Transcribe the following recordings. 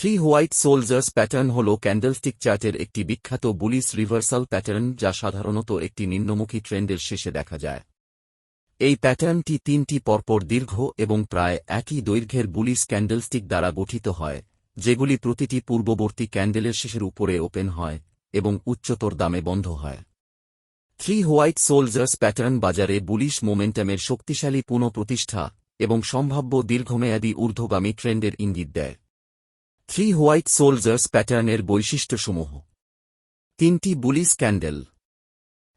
Three white soldiers pattern হল candlestick চার্টের একটি বিখ্যাত বুলিশ রিভার্সাল প্যাটার্ন যা সাধারণত একটি নিম্নমুখী ট্রেন্ডের শেষে দেখা যায়। এই প্যাটার্নটি তিনটি পরপর দীর্ঘ এবং প্রায় একই দৈর্ঘ্যের বুলিশ ক্যান্ডেলস্টিক দ্বারা গঠিত হয়, যেগুলি প্রতিটি পূর্ববর্তী ক্যান্ডেলের শেষের উপরে ওপেন হয় এবং উচ্চতর দামে বন্ধ হয়। থ্রি হোয়াইট সোলজার্স প্যাটার্ন বাজারে বুলিশ মোমেন্টামের শক্তিশালী পুনঃপ্রতিষ্ঠা এবং সম্ভাব্য দীর্ঘমেয়াদী ঊর্ধ্বগামী ট্রেন্ডের ইঙ্গিত দেয়। থ্রি হোয়াইট সোলজার্স প্যাটার্নের বৈশিষ্ট্যসমূহ। তিনটি বুলিশ ক্যান্ডেল।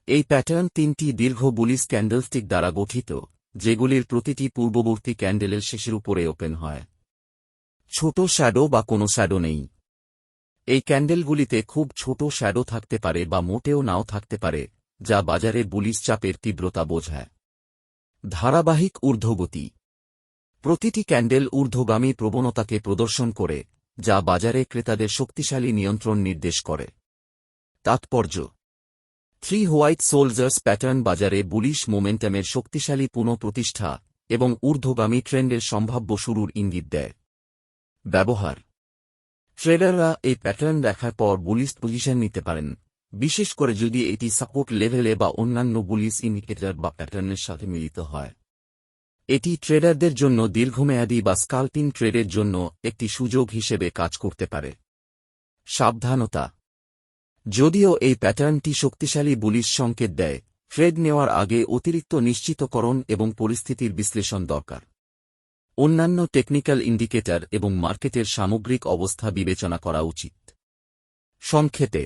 এই প্যাটার্ন তিনটি দীর্ঘ বুলিশ ক্যান্ডেলস্টিক দ্বারা গঠিত, যেগুলির প্রতিটি পূর্ববর্তী ক্যান্ডেলের শেষের উপরে ওপেন হয়। ছোট শ্যাডো বা কোনো শ্যাডো নেই। এই ক্যান্ডেলগুলিতে খুব ছোট শ্যাডো থাকতে পারে বা মোটেও নাও থাকতে পারে, যা বাজারে বুলিশ চাপের তীব্রতা বোঝায়। ধারাবাহিক ঊর্ধ্বগতি। প্রতিটি ক্যান্ডেল ঊর্ধ্বগামী প্রবণতাকে প্রদর্শন করে, যা বাজারে ক্রেতাদের শক্তিশালী নিয়ন্ত্রণ নির্দেশ করে। তাৎপর্য: থ্রি হোয়াইট সোলজার্স প্যাটার্ন বাজারে বুলিশ মোমেন্টামের শক্তিশালী পুনঃপ্রতিষ্ঠা এবং ঊর্ধ্বগামী ট্রেন্ডের সম্ভাব্য শুরুর ইঙ্গিত দেয়। ব্যবহার: ট্রেডাররা এই প্যাটার্ন দেখার পর বুলিশ পজিশন নিতে পারেন, বিশেষ করে যদি এটি সাপোর্ট লেভেলে বা অন্যান্য বুলিশ ইন্ডিকেটর বা প্যাটার্নের সাথে মিলিত হয়। এটি ট্রেডারদের জন্য দীর্ঘমেয়াদী বা স্কাল্পিং ট্রেডের জন্য একটি সুযোগ হিসেবে কাজ করতে পারে। সাবধানতা: যদিও এই প্যাটার্নটি শক্তিশালী বুলিশ সংকেত দেয়, ট্রেড নেওয়ার আগে অতিরিক্ত নিশ্চিতকরণ এবং পরিস্থিতির বিশ্লেষণ দরকার। অন্যান্য টেকনিক্যাল ইন্ডিকেটর এবং মার্কেটের সামগ্রিক অবস্থা বিবেচনা করা উচিত। সংক্ষেপে,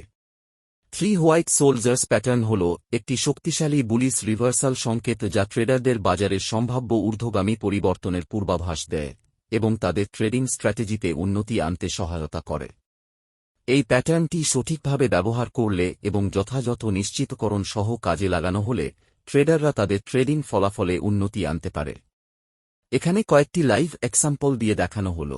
থ্রি হোয়াইট সোলজার্স প্যাটার্ন হল একটি শক্তিশালী বুলিশ রিভার্সাল সংকেত যা ট্রেডারদের বাজারের সম্ভাব্য ঊর্ধ্বগামী পরিবর্তনের পূর্বাভাস দেয় এবং তাদের ট্রেডিং স্ট্র্যাটেজিতে উন্নতি আনতে সহায়তা করে। এই প্যাটার্নটি সঠিকভাবে ব্যবহার করলে এবং যথাযথ নিশ্চিতকরণ সহ কাজে লাগানো হলে ট্রেডাররা তাদের ট্রেডিং ফলাফলে উন্নতি আনতে পারে। এখানে কয়েকটি লাইভ এক্সাম্পল দিয়ে দেখানো হল।